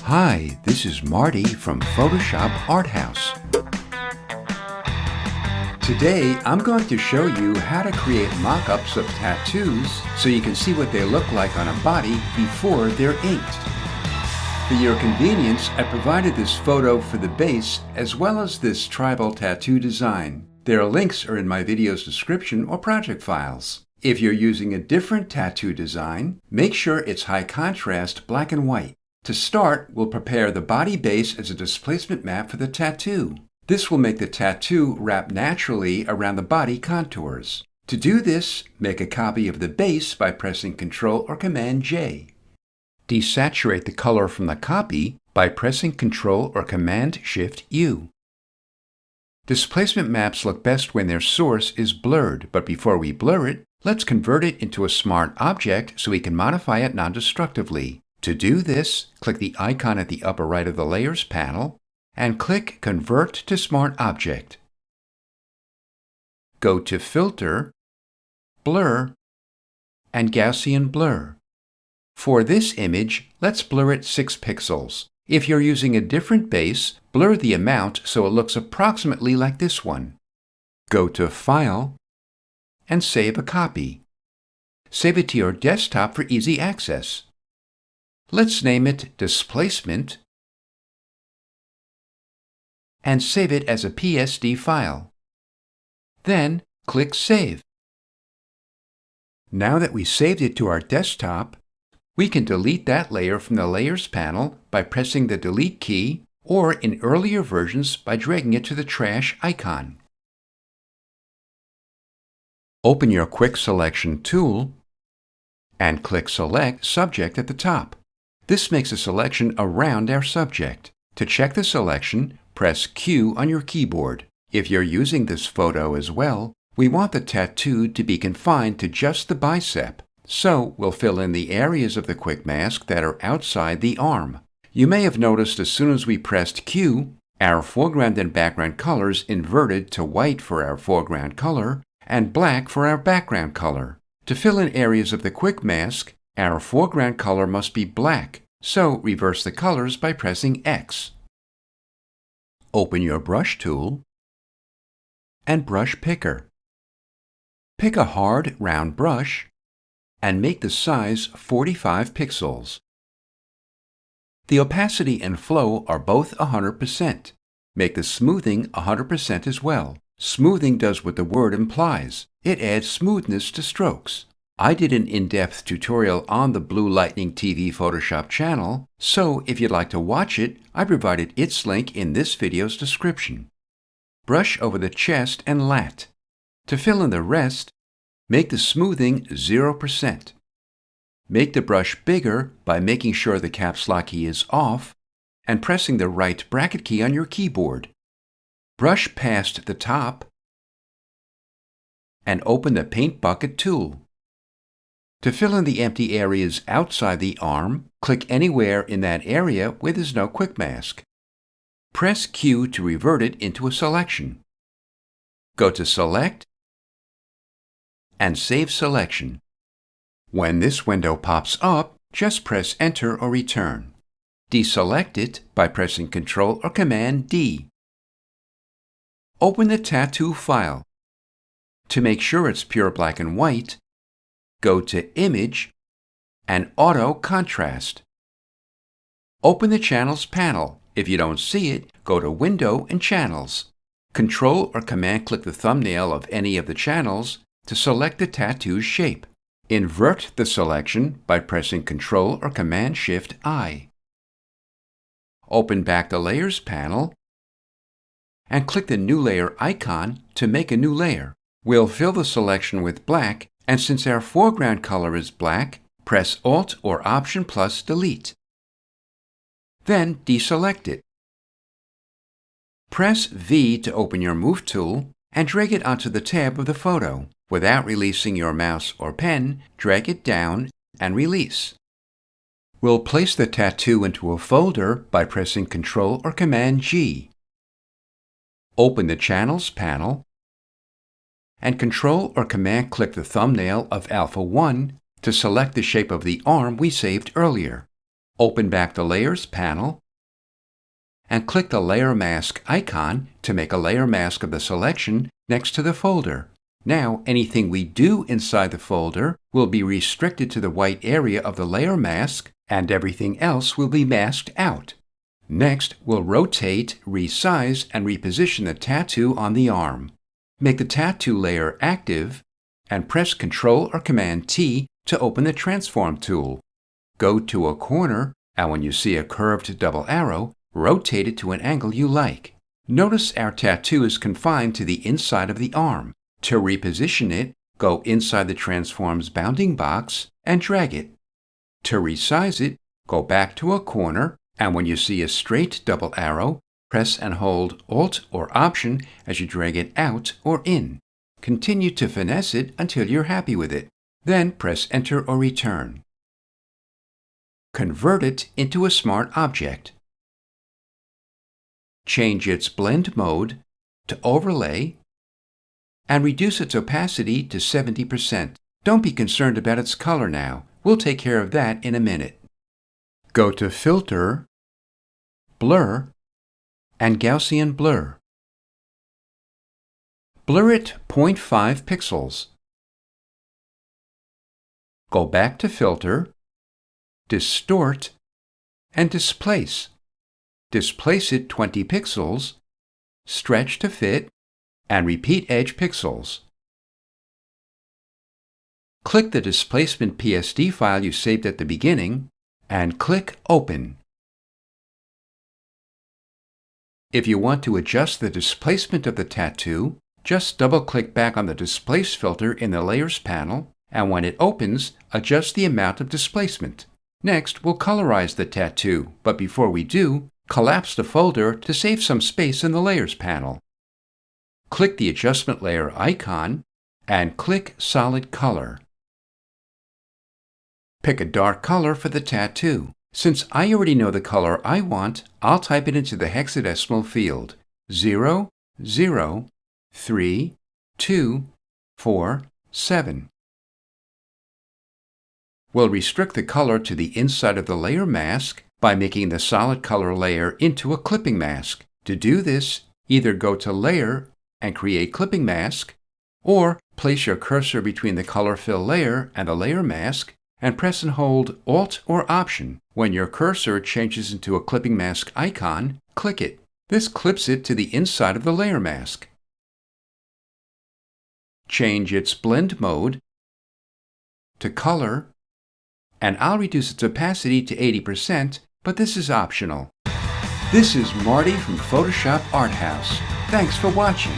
Hi, this is Marty from Photoshop Arthouse. Today, I'm going to show you how to create mock-ups of tattoos so you can see what they look like on a body before they're inked. For your convenience, I provided this photo for the base as well as this tribal tattoo design. Their links are in my video's description or project files. If you're using a different tattoo design, make sure it's high contrast black and white. To start, we'll prepare the body base as a displacement map for the tattoo. This will make the tattoo wrap naturally around the body contours. To do this, make a copy of the base by pressing Ctrl or Command J. Desaturate the color from the copy by pressing Ctrl or Command Shift U. Displacement maps look best when their source is blurred, but before we blur it, let's convert it into a smart object so we can modify it non-destructively. To do this, click the icon at the upper right of the Layers panel and click Convert to Smart Object. Go to Filter, Blur, and Gaussian Blur. For this image, let's blur it 6 pixels. If you're using a different base, blur the amount so it looks approximately like this one. Go to File and save a copy. Save it to your desktop for easy access. Let's name it Displacement and save it as a PSD file. Then click Save. Now that we saved it to our desktop, we can delete that layer from the Layers panel by pressing the Delete key, or in earlier versions by dragging it to the trash icon. Open your Quick Selection tool and click Select Subject at the top. This makes a selection around our subject. To check the selection, press Q on your keyboard. If you're using this photo as well, we want the tattoo to be confined to just the bicep, so we'll fill in the areas of the quick mask that are outside the arm. You may have noticed as soon as we pressed Q, our foreground and background colors inverted to white for our foreground color and black for our background color. To fill in areas of the quick mask, our foreground color must be black, so reverse the colors by pressing X. Open your Brush tool and Brush Picker. Pick a hard, round brush and make the size 45 pixels. The opacity and flow are both 100%. Make the smoothing 100% as well. Smoothing does what the word implies. It adds smoothness to strokes. I did an in-depth tutorial on the Blue Lightning TV Photoshop channel, so if you'd like to watch it, I provided its link in this video's description. Brush over the chest and lat. To fill in the rest, make the smoothing 0%. Make the brush bigger by making sure the caps lock key is off and pressing the right bracket key on your keyboard. Brush past the top and open the Paint Bucket tool. To fill in the empty areas outside the arm, click anywhere in that area where there's no quick mask. Press Q to revert it into a selection. Go to Select and Save Selection. When this window pops up, just press Enter or Return. Deselect it by pressing Ctrl or Command D. Open the tattoo file. To make sure it's pure black and white, go to Image and Auto Contrast. Open the Channels panel. If you don't see it, go to Window and Channels. Control or Command click the thumbnail of any of the channels to select the tattoo's shape. Invert the selection by pressing Ctrl or Command Shift I. Open back the Layers panel and click the New Layer icon to make a new layer. We'll fill the selection with black, and since our foreground color is black, press Alt or Option plus Delete. Then deselect it. Press V to open your Move tool and drag it onto the tab of the photo. Without releasing your mouse or pen, drag it down and release. We'll place the tattoo into a folder by pressing Ctrl or Command G. Open the Channels panel and Ctrl or Command click the thumbnail of Alpha 1 to select the shape of the arm we saved earlier. Open back the Layers panel and click the Layer Mask icon to make a layer mask of the selection next to the folder. Now, anything we do inside the folder will be restricted to the white area of the layer mask, and everything else will be masked out. Next, we'll rotate, resize, and reposition the tattoo on the arm. Make the tattoo layer active, and press Ctrl or Command-T to open the Transform tool. Go to a corner, and when you see a curved double arrow, rotate it to an angle you like. Notice our tattoo is confined to the inside of the arm. To reposition it, go inside the Transform's bounding box and drag it. To resize it, go back to a corner, and when you see a straight double arrow, press and hold Alt or Option as you drag it out or in. Continue to finesse it until you're happy with it. Then press Enter or Return. Convert it into a smart object. Change its blend mode to Overlay and reduce its opacity to 70%. Don't be concerned about its color now. We'll take care of that in a minute. Go to Filter, Blur, and Gaussian Blur. Blur it 0.5 pixels. Go back to Filter, Distort, and Displace. Displace it 20 pixels, stretch to fit, and repeat edge pixels. Click the displacement PSD file you saved at the beginning and click Open. If you want to adjust the displacement of the tattoo, just double-click back on the Displace filter in the Layers panel, and when it opens, adjust the amount of displacement. Next, we'll colorize the tattoo, but before we do, collapse the folder to save some space in the Layers panel. Click the Adjustment Layer icon and click Solid Color. Pick a dark color for the tattoo. Since I already know the color I want, I'll type it into the hexadecimal field 0, 0, 3, 2, 4, 7. We'll restrict the color to the inside of the layer mask by making the solid color layer into a clipping mask. To do this, either go to Layer and create Clipping Mask, or place your cursor between the color fill layer and the layer mask and press and hold Alt or Option. When your cursor changes into a clipping mask icon, click it. This clips it to the inside of the layer mask. Change its blend mode to color, and I'll reduce its opacity to 80%, but this is optional. This is Marty from Photoshop Arthouse. Thanks for watching.